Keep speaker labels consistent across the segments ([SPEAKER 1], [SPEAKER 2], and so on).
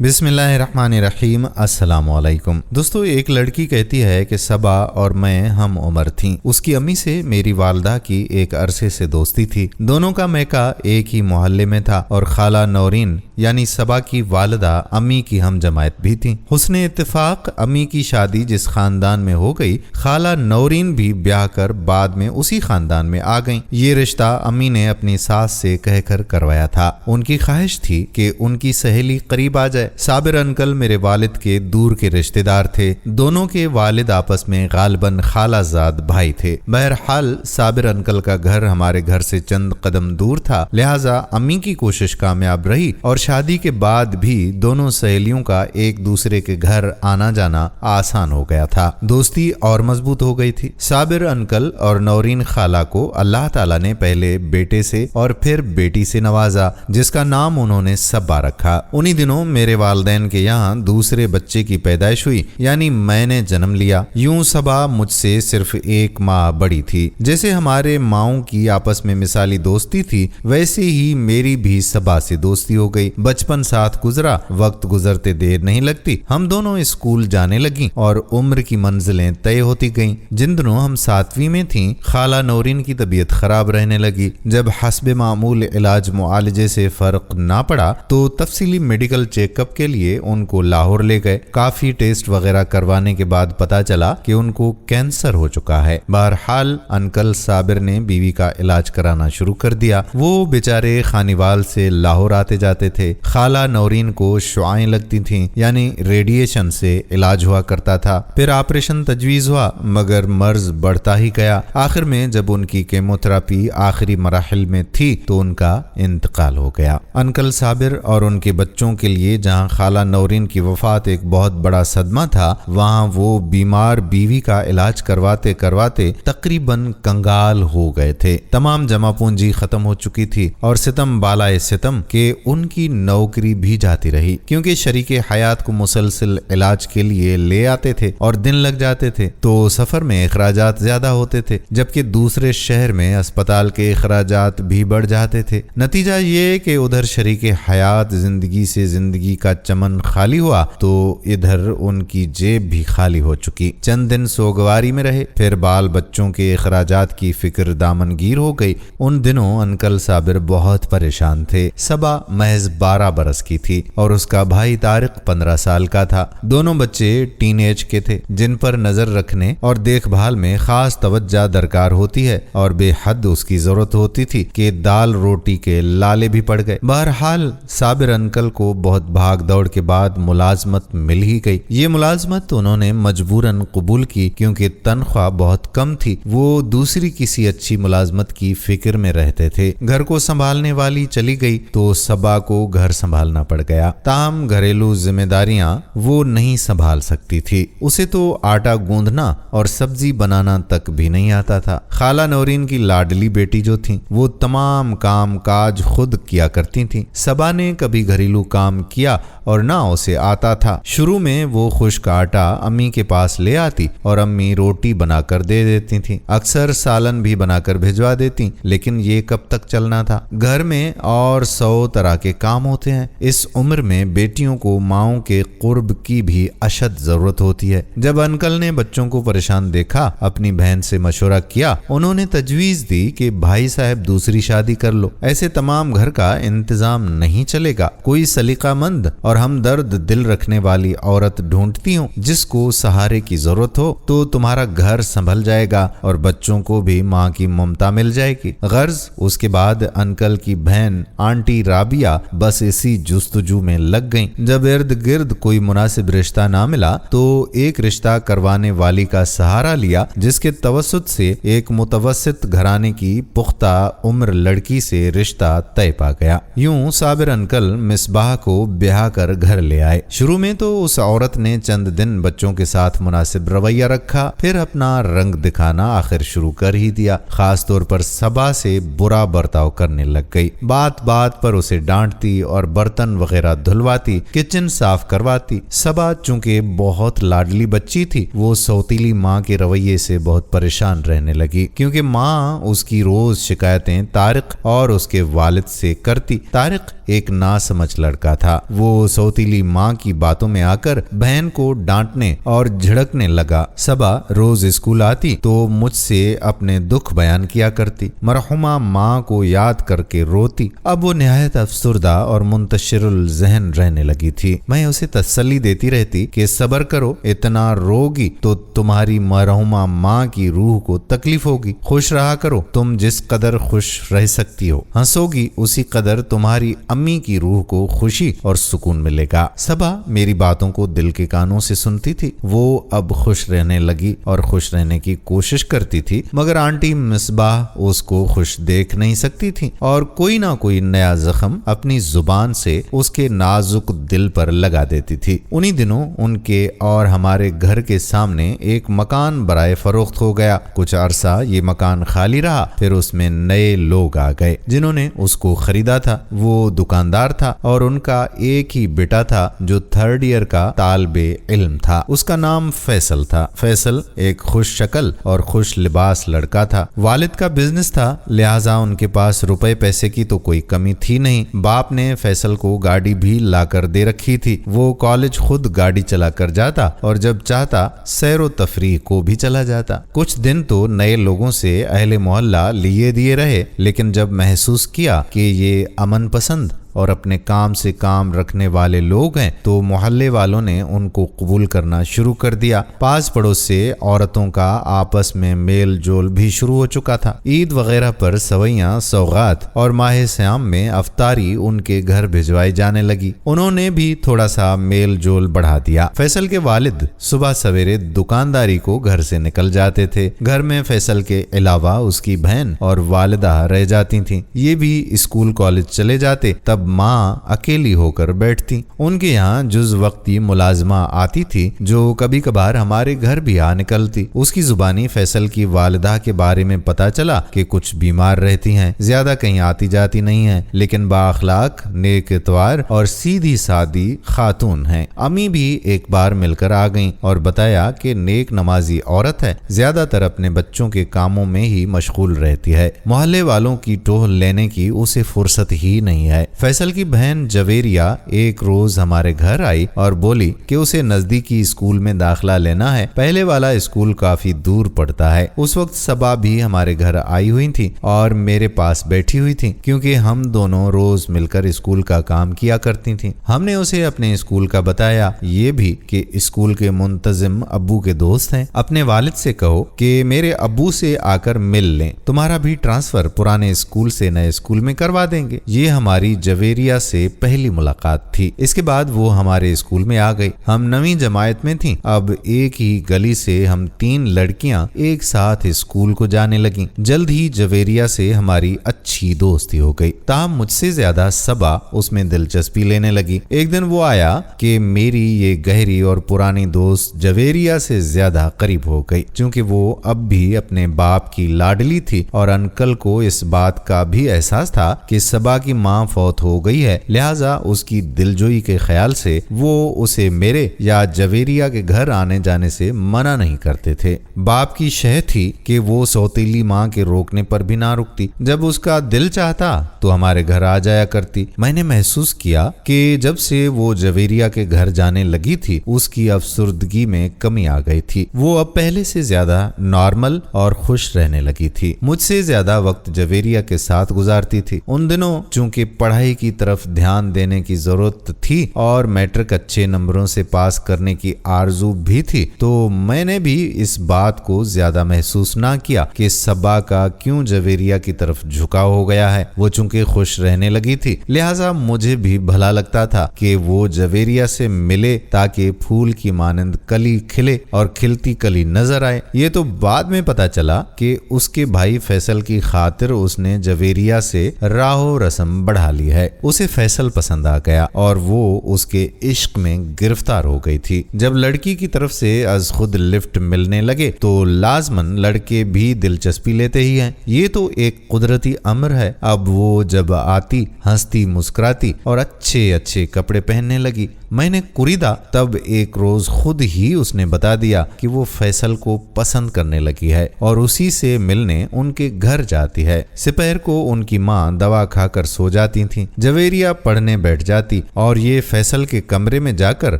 [SPEAKER 1] بسم اللہ الرحمن الرحیم۔ السلام علیکم دوستو، ایک لڑکی کہتی ہے کہ صبا اور میں ہم عمر تھیں۔ اس کی امی سے میری والدہ کی ایک عرصے سے دوستی تھی۔ دونوں کا میکا ایک ہی محلے میں تھا اور خالہ نورین یعنی صبا کی والدہ امی کی ہم جماعت بھی تھیں۔ حسن اتفاق امی کی شادی جس خاندان میں ہو گئی، خالہ نورین بھی بیاہ کر بعد میں اسی خاندان میں آ گئیں۔ یہ رشتہ امی نے اپنی ساس سے کہہ کر کروایا تھا۔ ان کی خواہش تھی کہ ان کی سہیلی قریب آ جائے۔ صابر انکل میرے والد کے دور کے رشتہ دار تھے۔ دونوں کے والد آپس میں غالباً خالہ زاد بھائی تھے۔ بہرحال صابر انکل کا گھر ہمارے گھر سے چند قدم دور تھا، لہٰذا امی کی کوشش کامیاب رہی اور شادی کے بعد بھی دونوں سہیلیوں کا ایک دوسرے کے گھر آنا جانا آسان ہو گیا تھا۔ دوستی اور مضبوط ہو گئی تھی۔ صابر انکل اور نورین خالہ کو اللہ تعالیٰ نے پہلے بیٹے سے اور پھر بیٹی سے نوازا، جس کا نام انہوں نے صبا رکھا۔ انہی دنوں میرے والدین کے یہاں دوسرے بچے کی پیدائش ہوئی، یعنی میں نے جنم لیا۔ یوں صبا مجھ سے صرف ایک ماہ بڑی تھی۔ جیسے ہمارے ماؤں کی آپس میں مثالی دوستی تھی، ویسے ہی میری بھی صبا سے دوستی ہو گئی۔ بچپن ساتھ گزرا، وقت گزرتے دیر نہیں لگتی، ہم دونوں اسکول جانے لگیں اور عمر کی منزلیں طے ہوتی گئیں۔ جن دنوں ہم 7ویں میں تھیں، خالہ نورین کی طبیعت خراب رہنے لگی۔ جب حسب معمول علاج معالجے سے فرق نہ پڑا تو تفصیلی میڈیکل چیک اپ کے لیے ان کو لاہور لے گئے۔ کافی ٹیسٹ وغیرہ کروانے کے بعد پتا چلا کہ ان کو کینسر ہو چکا ہے۔ بہرحال انکل صابر نے بیوی کا علاج کرانا شروع کر دیا۔ وہ بیچارے خانیوال سے لاہور آتے جاتے تھے۔ خالہ نورین کو شعاعیں لگتی تھیں، یعنی ریڈیشن سے علاج ہوا کرتا تھا۔ پھر آپریشن تجویز ہوا، مگر مرض بڑھتا ہی گیا۔ آخر میں جب ان کی کیموتھراپی آخری مراحل میں تھی تو ان کا انتقال ہو گیا۔ انکل صابر اور ان کے بچوں کے لیے جہاں خالہ نورین کی وفات ایک بہت بڑا صدمہ تھا، وہاں وہ بیمار بیوی کا علاج کرواتے کرواتے تقریباً کنگال ہو گئے تھے۔ تمام جمع پونجی ختم ہو چکی تھی اور ستم بالائے ستم کہ ان کی نوکری بھی جاتی رہی، کیونکہ شریک حیات کو مسلسل علاج کے لیے لے آتے تھے اور دن لگ جاتے تھے تو سفر میں اخراجات زیادہ ہوتے تھے، جبکہ دوسرے شہر میں اسپتال کے اخراجات بھی بڑھ جاتے تھے۔ نتیجہ یہ کہ ادھر شریک حیات زندگی سے زندگی کا چمن خالی ہوا تو ادھر ان کی جیب بھی خالی ہو چکی۔ چند دن سوگواری میں رہے، پھر بال بچوں کے اخراجات کی فکر دامنگیر ہو گئی۔ ان دنوں انکل صابر بہت پریشان تھے۔ صبا محض 12 برس کی تھی اور اس کا بھائی طارق 15 سال کا تھا۔ دونوں بچے ٹین ایج کے تھے، جن پر نظر رکھنے اور دیکھ بھال میں خاص توجہ درکار ہوتی ہے اور بے حد اس کی ضرورت ہوتی تھی کہ دال روٹی کے لالے بھی پڑ گئے۔ بہرحال صابر انکل کو بہت بھاگ دوڑ کے بعد ملازمت مل ہی گئی۔ یہ ملازمت انہوں نے مجبوراً قبول کی، کیونکہ تنخواہ بہت کم تھی۔ وہ دوسری کسی اچھی ملازمت کی فکر میں رہتے تھے۔ گھر کو سنبھالنے والی چلی گئی تو صبا کو گھر سنبھالنا پڑ گیا۔ تاہم گھریلو ذمہ داریاں وہ نہیں سنبھال سکتی تھی۔ اسے تو آٹا گوندھنا اور سبزی بنانا تک بھی نہیں آتا تھا۔ خالہ نورین کی لاڈلی بیٹی جو تھیں، وہ تمام کام کاج خود کیا کرتی تھیں۔ صبا نے کبھی گھریلو کام کیا اور نہ اسے آتا تھا۔ شروع میں وہ خشک آٹا امی کے پاس لے آتی اور امی روٹی بنا کر دے دیتی تھیں، اکثر سالن بھی بنا کر بھجوا دیتی، لیکن یہ کب تک چلنا تھا؟ گھر میں اور 100 طرح کے کام ہوتے ہیں۔ اس عمر میں بیٹیوں کو ماؤں کے قرب کی بھی اشد ضرورت ہوتی ہے۔ جب انکل نے بچوں کو پریشان دیکھا، اپنی بہن سے مشورہ کیا۔ انہوں نے تجویز دی کہ بھائی صاحب دوسری شادی کر لو، ایسے تمام گھر کا انتظام نہیں چلے گا۔ کوئی سلیقہ مند اور ہمدرد دل رکھنے والی عورت ڈھونڈتی ہوں، جس کو سہارے کی ضرورت ہو، تو تمہارا گھر سنبھل جائے گا اور بچوں کو بھی ماں کی ممتا مل جائے گی۔ غرض اس کے بعد انکل کی بہن آنٹی رابعہ بس اسی جستجو میں لگ گئیں۔ جب ارد گرد کوئی مناسب رشتہ نہ ملا تو ایک رشتہ کروانے والی کا سہارا لیا، جس کے توسط سے ایک متوسط گھرانے کی پختہ عمر لڑکی سے رشتہ طے پا گیا۔ یوں صابر انکل مصباح کو بیاہ کر گھر لے آئے۔ شروع میں تو اس عورت نے چند دن بچوں کے ساتھ مناسب رویہ رکھا، پھر اپنا رنگ دکھانا آخر شروع کر ہی دیا۔ خاص طور پر صبا سے برا برتاؤ کرنے لگ گئی۔ بات بات پر اسے ڈانٹتی اور برتن وغیرہ دھلواتی، کچن صاف کرواتی۔ صبا چونکہ بہت لاڈلی بچی تھی، وہ سوتیلی ماں کے رویے سے بہت پریشان رہنے لگی، کیونکہ ماں اس کی روز شکایتیں طارق اور اس کے والد سے کرتی۔ طارق ایک ناسمجھ لڑکا تھا۔ وہ वो सौतीली माँ की बातों में आकर बहन को डांटने और झिड़कने लगा। सबा रोज स्कूल आती तो मुझसे अपने दुख बयान किया करती, मरहुमा माँ को याद करके रोती। अब वो निहायत अफसुर्दा और मुंतशिरुल ज़हन रहने लगी थी। मैं उसे तसल्ली देती रहती कि सब्र करो, इतना रोगी तो तुम्हारी मरहुमा माँ की रूह को तकलीफ होगी। खुश रहा करो, तुम जिस कदर खुश रह सकती हो, हंसोगी उसी कदर तुम्हारी अम्मी की रूह को खुशी और सुकून मिलेगा। सबा मेरी बातों को दिल के कानों से सुनती थी। वो अब खुश रहने लगी और खुश रहने की कोशिश करती थी, मगर आंटी मिसबाह उसको खुश देख नहीं सकती थी और कोई ना कोई नया जख्म अपनी जुबान से उसके नाजुक दिल पर लगा देती थी। उन्हीं दिनों उनके और हमारे घर के सामने एक मकान बराए फरोख्त हो गया। कुछ अरसा ये मकान खाली रहा, फिर उसमें नए लोग आ गए जिन्होंने उसको खरीदा था। वो दुकानदार था और उनका एक ही बेटा था जो 3rd ईयर का तालिबे इल्म था। उसका नाम फैसल था। फैसल एक खुश शक्ल और खुश लिबास लड़का था। वालिद का बिजनेस था, लिहाजा उनके पास रुपए पैसे की तो कोई कमी थी नहीं। बाप ने फैसल को गाड़ी भी लाकर दे रखी थी। वो कॉलेज खुद गाड़ी चला कर जाता और जब चाहता सैरो तफरीह को भी चला जाता। कुछ दिन तो नए लोगों से अहले मोहल्ला लिए दिए रहे, लेकिन जब महसूस किया कि ये अमन पसंद और अपने काम से काम रखने वाले लोग हैं तो मोहल्ले वालों ने उनको कबूल करना शुरू कर दिया। पास पड़ोस से औरतों का आपस में मेल जोल भी शुरू हो चुका था। ईद वगैरह पर सवैयां, सौगात और माह श्याम में अफ्तारी उनके घर भिजवाई जाने लगी। उन्होंने भी थोड़ा सा मेल जोल बढ़ा दिया। फैसल के वालिद सुबह सवेरे दुकानदारी को घर से निकल जाते थे। घर में फैसल के अलावा उसकी बहन और वालिदा रह जाती थीं। ये भी स्कूल कॉलेज चले जाते, तब माँ अकेली होकर बैठती। उनके यहाँ जुज वक्ती मुलाजमा आती थी जो कभी कभार हमारे घर भी आ निकलती। उसकी जुबानी फैसल की वालिदा के बारे में पता चला कि कुछ बीमार रहती हैं, ज्यादा कहीं आती जाती नहीं है, लेकिन बाअखलाक, नेक इतवार और सीधी सादी खातून हैं। अम्मी भी एक बार मिलकर आ गईं और बताया कि नेक नमाजी औरत है, ज्यादातर अपने बच्चों के कामों में ही मशगूल रहती है। मोहल्ले वालों की टोह लेने की उसे फुर्सत ही नहीं है। फैसल की बहन जवेरिया एक रोज हमारे घर आई और बोली कि उसे नजदीकी स्कूल में दाखिला लेना है। पहले वाला स्कूल काफी दूर पड़ता है। उस वक्त सबा भी हमारे घर आई हुई थी और मेरे पास बैठी हुई थी, क्योंकि हम दोनों रोज मिलकर स्कूल का काम किया करती थी। हमने उसे अपने स्कूल का बताया, ये भी कि स्कूल के मुंतजिम अब्बू के दोस्त हैं। अपने वालिद से कहो कि मेरे अब्बू से आकर मिल लें, तुम्हारा भी ट्रांसफर पुराने स्कूल से नए स्कूल में करवा देंगे। ये हमारी जवेरिया से पहली मुलाकात थी। इसके बाद वो हमारे स्कूल में आ गई। हम नवीं जमायत में थीं। अब एक ही गली से हम 3 लड़कियां एक साथ स्कूल को जाने लगीं। जल्द ही जवेरिया से हमारी अच्छी दोस्ती हो गई। ताहम मुझसे ज्यादा सबा उसमें दिलचस्पी लेने लगी। एक दिन वो आया कि मेरी ये गहरी और पुरानी दोस्त जवेरिया से ज्यादा करीब हो गई, क्योंकि वो अब भी अपने बाप की लाडली थी और अंकल को इस बात का भी एहसास था कि सबा की माँ फौत हो गई है, लिहाजा उसकी दिलजोई के ख्याल से वो उसे मेरे या जवेरिया के घर आने जाने से मना नहीं करते थे। बाप की शह थी कि वो सौतीली माँ के रोकने पर भी ना रुकती। जब उसका दिल चाहता तो हमारे घर आ जाया करती। मैंने महसूस किया कि जब से वो जवेरिया के घर जाने लगी थी उसकी अफसुर्दगी में कमी आ गई थी। वो अब पहले से ज्यादा नॉर्मल और खुश रहने लगी थी। मुझसे ज्यादा वक्त जवेरिया के साथ गुजारती थी। उन दिनों चूंकि पढ़ाई की तरफ ध्यान देने की जरूरत थी और मैट्रिक अच्छे नंबरों से पास करने की आरजू भी थी, तो मैंने भी इस बात को ज्यादा महसूस ना किया कि सबा का क्यों जवेरिया की तरफ झुकाव हो गया है। वो चूंकि खुश रहने लगी थी, लिहाजा मुझे भी भला लगता था कि वो जवेरिया से मिले ताकि फूल की मानंद कली खिले और खिलती कली नजर आए। ये तो बाद में पता चला कि उसके भाई फैसल की खातिर उसने जवेरिया से राहो रस्म बढ़ा ली है। उसे फैसल पसंद आ गया और वो उसके इश्क में गिरफ्तार हो गई थी। जब लड़की की तरफ से अज खुद लिफ्ट मिलने लगे तो लाजमन लड़के भी दिलचस्पी लेते ही हैं। ये तो एक कुदरती अमर है। अब वो जब आती हंसती मुस्कुराती और अच्छे अच्छे कपड़े पहनने लगी। मैंने कुरीदा तब एक रोज खुद ही उसने बता दिया कि वो फैसल को पसंद करने लगी है और उसी से मिलने उनके घर जाती है। दोपहर को उनकी माँ दवा खाकर सो जाती थी। जवेरिया पढ़ने बैठ जाती और ये फैसल के कमरे में जाकर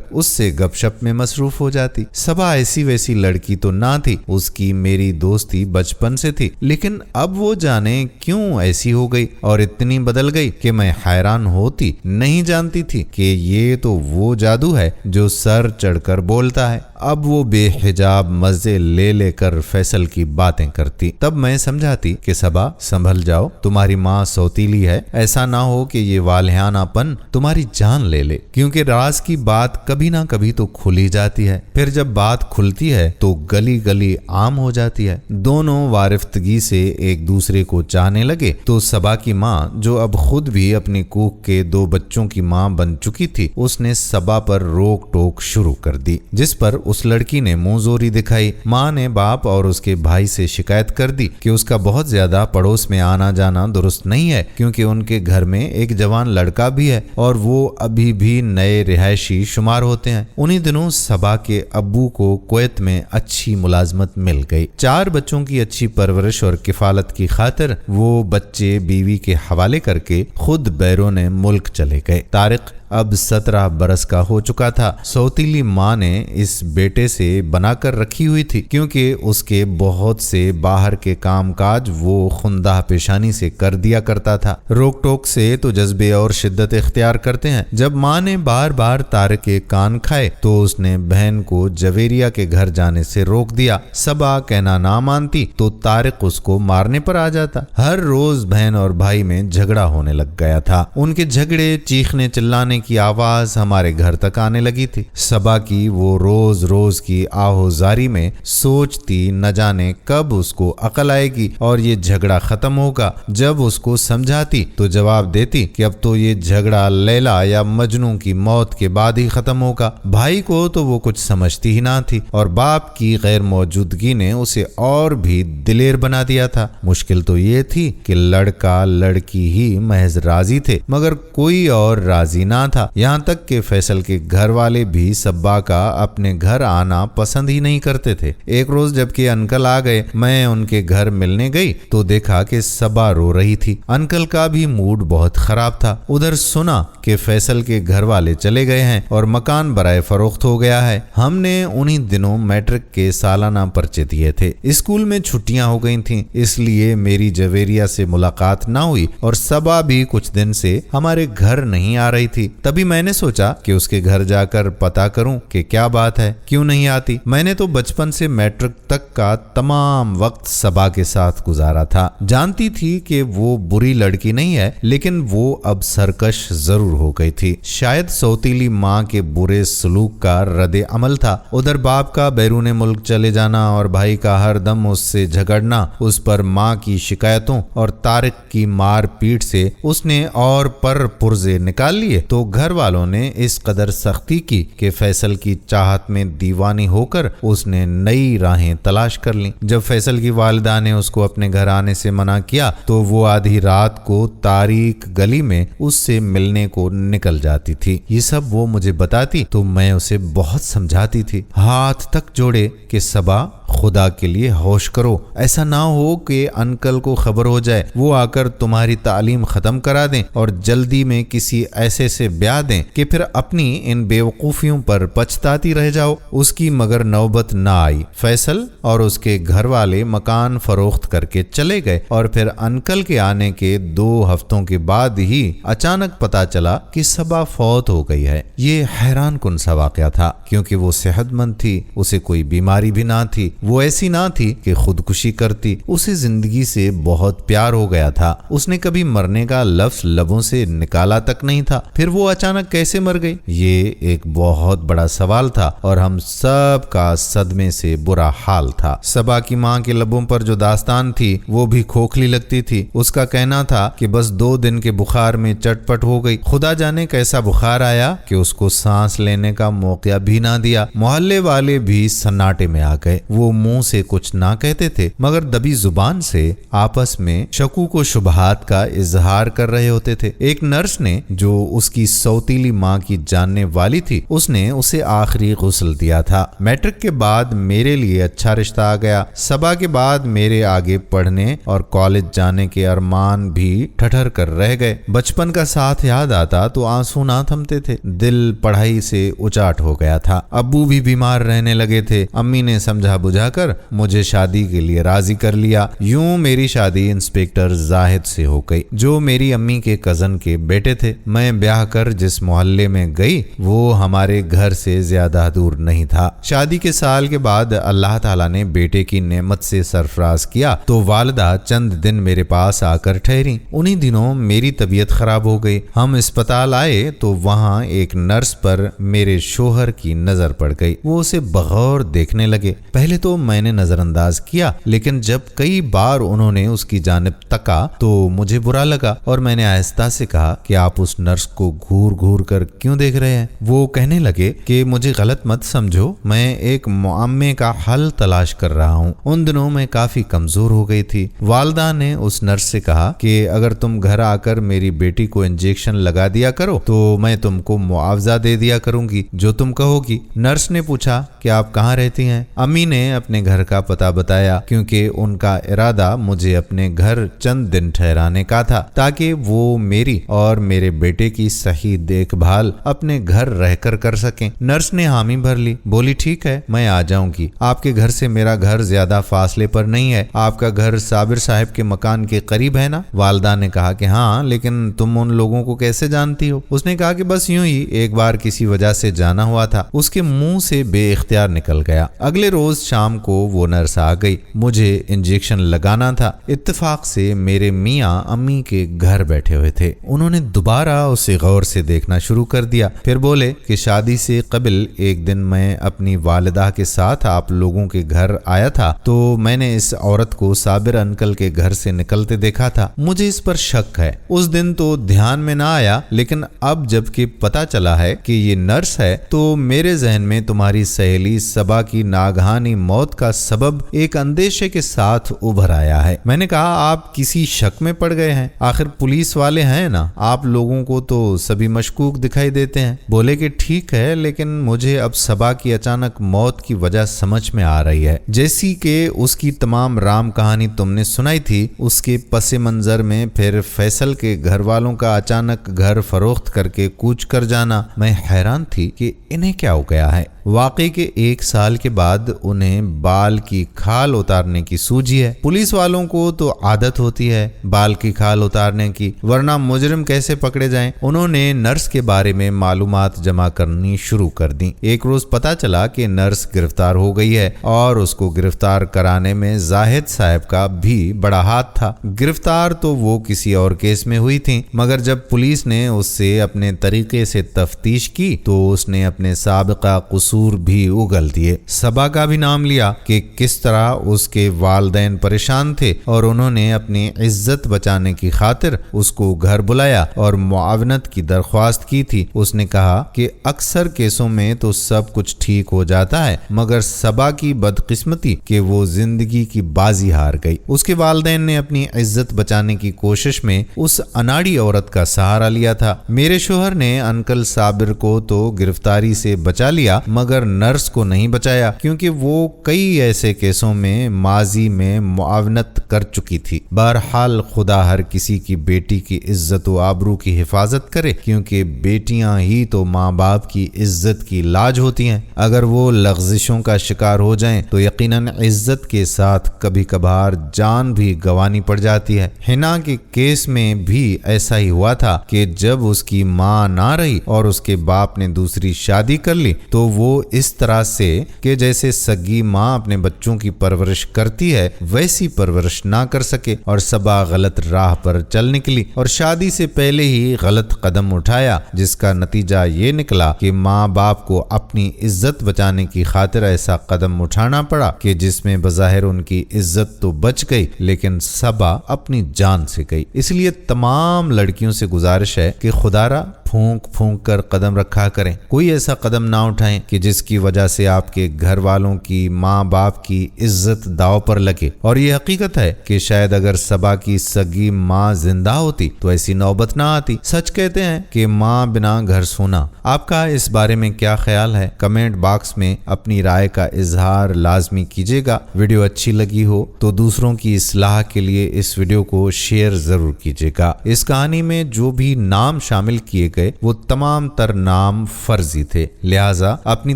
[SPEAKER 1] उससे गपशप में मसरूफ हो जाती। सबा ऐसी वैसी लड़की तो ना थी, उसकी मेरी दोस्ती बचपन से थी, लेकिन अब वो जाने क्यों ऐसी हो गई और इतनी बदल गई कि मैं हैरान होती। नहीं जानती थी कि ये तो वो जादू है जो सर चढ़कर बोलता है। अब वो बेहिजाब मजे ले लेकर फैसल की बातें करती। तब मैं समझाती कि सबा संभल जाओ, तुम्हारी माँ सौतीली है, ऐसा ना हो कि ये वालियानापन तुम्हारी जान ले ले, क्योंकि राज की बात कभी ना कभी तो खुली जाती है, फिर जब बात खुलती है तो गली गली आम हो जाती है। दोनों वारिफ्तगी से एक दूसरे को चाहने लगे तो सबा की माँ, जो अब खुद भी अपनी कूक के 2 बच्चों की माँ बन चुकी थी, उसने सबा पर रोक टोक शुरू कर दी, जिस पर उस लड़की ने मुंहजोरी दिखाई। माँ ने बाप और उसके भाई से शिकायत कर दी कि उसका बहुत ज्यादा पड़ोस में आना जाना दुरुस्त नहीं है, क्योंकि उनके घर में एक जवान लड़का भी है और वो अभी भी नए रिहायशी शुमार होते हैं। उन्हीं दिनों सबा के अब्बू को कुवैत में अच्छी मुलाजमत मिल गई। 4 बच्चों की अच्छी परवरिश और किफालत की खातिर वो बच्चे बीवी के हवाले करके खुद बैरून मुल्क चले गए। तारिक अब 17 बरस का हो चुका था। सौतीली माँ ने इस बेटे से बनाकर रखी हुई थी, क्योंकि उसके बहुत से बाहर के कामकाज वो खुंदा पेशानी से कर दिया करता था। रोक टोक से तो जज्बे और शिद्दत इख्तियार करते हैं। जब माँ ने बार बार तारिक के कान खाए तो उसने बहन को जवेरिया के घर जाने से रोक दिया। सबा कहना ना मानती तो तारिक उसको मारने पर आ जाता। हर रोज बहन और भाई में झगड़ा होने लग गया था। उनके झगड़े, चीखने चिल्लाने की आवाज हमारे घर तक आने लगी थी। सबा की वो रोज रोज की आहोजारी में सोचती न जाने कब उसको अकल आएगी और ये झगड़ा खत्म होगा। जब उसको समझाती तो जवाब देती कि अब तो ये झगड़ा लैला या मजनू की मौत के बाद ही खत्म होगा। भाई को तो वो कुछ समझती ही ना थी और बाप की गैर मौजूदगी ने उसे और भी दिलेर बना दिया था। मुश्किल तो ये थी कि लड़का लड़की ही महज राजी थे, मगर कोई और राजी ना था। यहाँ तक कि फैसल के घर वाले भी सब्बा का अपने घर आना पसंद ही नहीं करते थे। एक रोज जबकि अंकल आ गए, मैं उनके घर मिलने गई तो देखा कि सबा रो रही थी। अंकल का भी मूड बहुत खराब था। उधर सुना कि फैसल के घर वाले चले गए हैं और मकान बराए फरोख्त हो गया है। हमने उन्हीं दिनों मैट्रिक के सालाना पर्चे दिए थे। स्कूल में छुट्टियां हो गई थीं, इसलिए मेरी जवेरिया से मुलाकात ना हुई और सबा भी कुछ दिन से हमारे घर नहीं आ रही थी। तभी मैंने सोचा कि उसके घर जाकर पता करूं कि क्या बात है, क्यों नहीं आती। मैंने तो बचपन से मैट्रिक तक का तमाम वक्त सबा के साथ गुजारा था। जानती थी कि वो बुरी लड़की नहीं है, लेकिन वो अब सरकश जरूर हो गई थी। शायद सौतीली माँ के बुरे सलूक का रद्द अमल था। उधर बाप का बैरून मुल्क चले जाना और भाई का हर दम उससे झगड़ना, उस पर माँ की शिकायतों और तारिक की मार पीट से उसने और पर पुर्जे निकाल लिए तो घर वालों ने इस कदर सख्ती की कि फैसल की चाहत में दीवानी होकर उसने नई राहें तलाश कर ली। जब फैसल की वालिदा ने उसको अपने घर आने से मना किया तो वो आधी रात को तारीक गली में उससे मिलने को निकल जाती थी। ये सब वो मुझे बताती तो मैं उसे बहुत समझाती थी, हाथ तक जोड़े कि सबा खुदा के लिए होश करो, ऐसा ना हो कि अंकल को खबर हो जाए, वो आकर तुम्हारी तालीम खत्म करा दें और जल्दी में किसी ऐसे से ब्याह दें कि फिर अपनी इन बेवकूफियों पर पछताती रह जाओ। उसकी मगर नौबत ना आई। फैसल और उसके घर वाले मकान फरोख्त करके चले गए और फिर अंकल के आने के 2 हफ्तों के बाद ही अचानक पता चला कि सबा फौत हो गई है। ये हैरान कुन सा वाकया था, क्योंकि वो सेहतमंद थी, उसे कोई बीमारी भी ना थी, वो ऐसी ना थी कि खुदकुशी करती। उसे जिंदगी से बहुत प्यार हो गया था। उसने कभी मरने का लफ्ज लबों से निकाला तक नहीं था। फिर वो अचानक कैसे मर गई, ये एक बहुत बड़ा सवाल था और हम सब का सदमे से बुरा हाल था। सबा की माँ के लबों पर जो दास्तान थी वो भी खोखली लगती थी। उसका कहना था कि बस 2 दिन के बुखार में चटपट हो गई। खुदा जाने कैसा बुखार आया कि उसको सांस लेने का मौका भी ना दिया। मोहल्ले वाले भी सन्नाटे में आ गए। वो वो मुंह से कुछ ना कहते थे मगर दबी जुबान से आपस में शकूक व शुबहात का इजहार कर रहे होते थे। एक नर्स ने जो उसकी सौतीली माँ की जानने वाली थी उसने उसे आखिरी गुस्ल दिया था। मैट्रिक के बाद मेरे लिए अच्छा रिश्ता आ गया। सबा के बाद मेरे आगे पढ़ने और कॉलेज जाने के अरमान भी ठठर कर रह गए। बचपन का साथ याद आता तो आंसू ना थमते थे। दिल पढ़ाई से उचाट हो गया था। अब्बू भी बीमार रहने लगे थे। अम्मी ने समझा बुझाकर मुझे शादी के लिए राजी कर लिया। यूं मेरी शादी इंस्पेक्टर जाहिद से हो गई जो मेरी अम्मी के कजन के बेटे थे। मैं ब्याह कर जिस मोहल्ले में गई वो हमारे घर से ज्यादा दूर नहीं था। शादी के साल के बाद अल्लाह ताला ने बेटे की नेमत से सरफराज किया तो वालिदा चंद दिन मेरे पास आकर ठहरी। उन्हीं दिनों मेरी तबीयत खराब हो गई। हम अस्पताल आए तो वहाँ एक नर्स पर मेरे शोहर की नजर पड़ गई। वो उसे बगौर देखने लगे। पहले तो मैंने नजरअंदाज किया लेकिन जब कई बार उन्होंने उसकी जानिब तका तो मुझे बुरा लगा और मैंने आहिस्ता से कहा कि आप उस नर्स को घूर घूर कर क्यों देख रहे हैं। वो कहने लगे कि मुझे गलत मत समझो, मैं एक मुअम्मे का हल तलाश कर रहा हूँ। उन दिनों मैं काफी कमजोर हो गई थी। वालिदा ने उस नर्स से कहा कि अगर तुम घर आकर मेरी बेटी को इंजेक्शन लगा दिया करो तो मैं तुमको मुआवजा दे दिया करूंगी जो तुम कहोगी। नर्स ने पूछा कि आप कहाँ रहती हैं। अम्मी ने अपने घर का पता बताया क्योंकि उनका इरादा मुझे अपने घर चंद दिन ठहराने का था ताकि वो मेरी और मेरे बेटे की सही देखभाल अपने घर रहकर कर सकें। नर्स ने हामी भर ली। बोली ठीक है मैं आ जाऊंगी। आपके घर से मेरा घर ज्यादा फासले पर नहीं है। आपका घर साबिर साहब के मकान के करीब है ना। वालिदा ने कहा कि हाँ, लेकिन तुम उन लोगों को कैसे जानती हो। उसने कहा कि बस यूं ही एक बार किसी वजह से जाना हुआ था। उसके मुंह से बेइख्तियार निकल गया। अगले रोज शाम को वो नर्स आ गई। मुझे इंजेक्शन लगाना था। इत्तेफाक से मेरे मियाँ अम्मी के घर बैठे हुए थे। उन्होंने दोबारा उसे गौर से देखना शुरू कर दिया। फिर बोले कि शादी से कबल एक दिन मैं अपनी वालिदा के साथ आप लोगों के घर आया था तो मैंने इस औरत को साबिर अंकल के घर से निकलते देखा था। मुझे इस पर शक है। उस दिन तो ध्यान में ना आया लेकिन अब जबकि पता चला है कि ये नर्स है तो मेरे जहन में तुम्हारी सहेली सबा की नागहानी मौत का सबब एक अंदेशे के साथ उभर आया है। मैंने कहा आप किसी शक में पड़ गए हैं, आखिर पुलिस वाले हैं ना, आप लोगों को तो सभी मशकूक दिखाई देते हैं। बोले कि ठीक है लेकिन मुझे अब सबा की अचानक मौत की वजह समझ में आ रही है। जैसी कि उसकी तमाम राम कहानी तुमने सुनाई थी उसके पसे मंजर में फिर फैसल के घर वालों का अचानक घर फरोख्त करके कूच कर जाना। मैं हैरान थी कि इन्हें क्या हो गया है। वाकई के 1 साल के बाद उन्हें बाल की खाल उतारने की सूझी है। पुलिस वालों को तो आदत होती है बाल की खाल उतारने की, वरना मुजरिम कैसे पकड़े जाएं। उन्होंने नर्स के बारे में मालूमात जमा करनी शुरू कर दी। एक रोज पता चला कि नर्स गिरफ्तार हो गई है और उसको गिरफ्तार कराने में जाहिद साहब का भी बड़ा हाथ था। गिरफ्तार तो वो किसी और केस में हुई थी मगर जब पुलिस ने उससे अपने तरीके से तफ्तीश की तो उसने अपने साबिका कसूर भी उगल दिए। सबा का भी नाम लिया कि किस तरह उसके वालिदैन परेशान थे और उन्होंने अपनी इज्जत बचाने की खातिर उसको घर बुलाया और मुआवनत की दरख्वास्त की थी। उसने कहा कि अक्सर केसों में तो सब कुछ ठीक हो जाता है मगर सबा की बदकिस्मती कि वो जिंदगी की बाजी हार गई। उसके वालिदैन ने अपनी इज्जत बचाने की कोशिश में उस अनाड़ी औरत का सहारा लिया था। मेरे शोहर ने अंकल साबिर को तो गिरफ्तारी से बचा लिया मगर नर्स को नहीं बचाया क्योंकि वो कई ऐसे केसों में माजी में मुआवनत कर चुकी थी। बहरहाल खुदा हर किसी की बेटी की इज्जत व आबरू की हिफाजत करे क्योंकि बेटियां ही तो माँ बाप की इज्जत की लाज होती हैं। अगर वो लग़्ज़िशों का शिकार हो जाएं तो यकीनन इज्जत के साथ कभी कभार जान भी गंवानी पड़ जाती है। हिना के केस में भी ऐसा ही हुआ था कि जब उसकी माँ ना रही और उसके बाप ने दूसरी शादी कर ली तो वो इस तरह से कि जैसे सगी माँ अपने बच्चों की परवरिश करती है वैसी परवरिश ना कर सके और सबा गलत राह पर चल निकली और शादी से पहले ही गलत कदम उठाया जिसका नतीजा ये निकला कि माँ बाप को अपनी इज्जत बचाने की खातिर ऐसा कदम उठाना पड़ा कि जिसमें बज़ाहिर उनकी इज्जत तो बच गई लेकिन सबा अपनी जान से गई। इसलिए तमाम लड़कियों से गुजारिश है कि खुदारा फूंक फूंक कर कदम रखा करें, कोई ऐसा कदम ना उठाएं कि जिसकी वजह से आपके घर वालों की, माँ बाप की इज्जत दांव पर लगे। और ये हकीकत है कि शायद अगर सबा की सगी माँ जिंदा होती तो ऐसी नौबत ना आती। सच कहते हैं कि माँ बिना घर सूना। आपका इस बारे में क्या ख्याल है? कमेंट बॉक्स में अपनी राय का इजहार लाजमी कीजिएगा। वीडियो अच्छी लगी हो तो दूसरों की इस्लाह के लिए इस वीडियो को शेयर जरूर कीजिएगा। इस कहानी में जो भी नाम शामिल किए गए वो तमाम तर नाम फर्जी थे, लिहाजा अपनी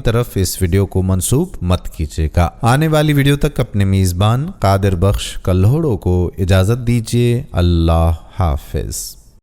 [SPEAKER 1] तरफ इस वीडियो को मंसूब मत कीजिएगा। आने वाली वीडियो तक अपने मेजबान कादिर बख्श कल्होड़ो को इजाजत दीजिए। अल्लाह हाफिज।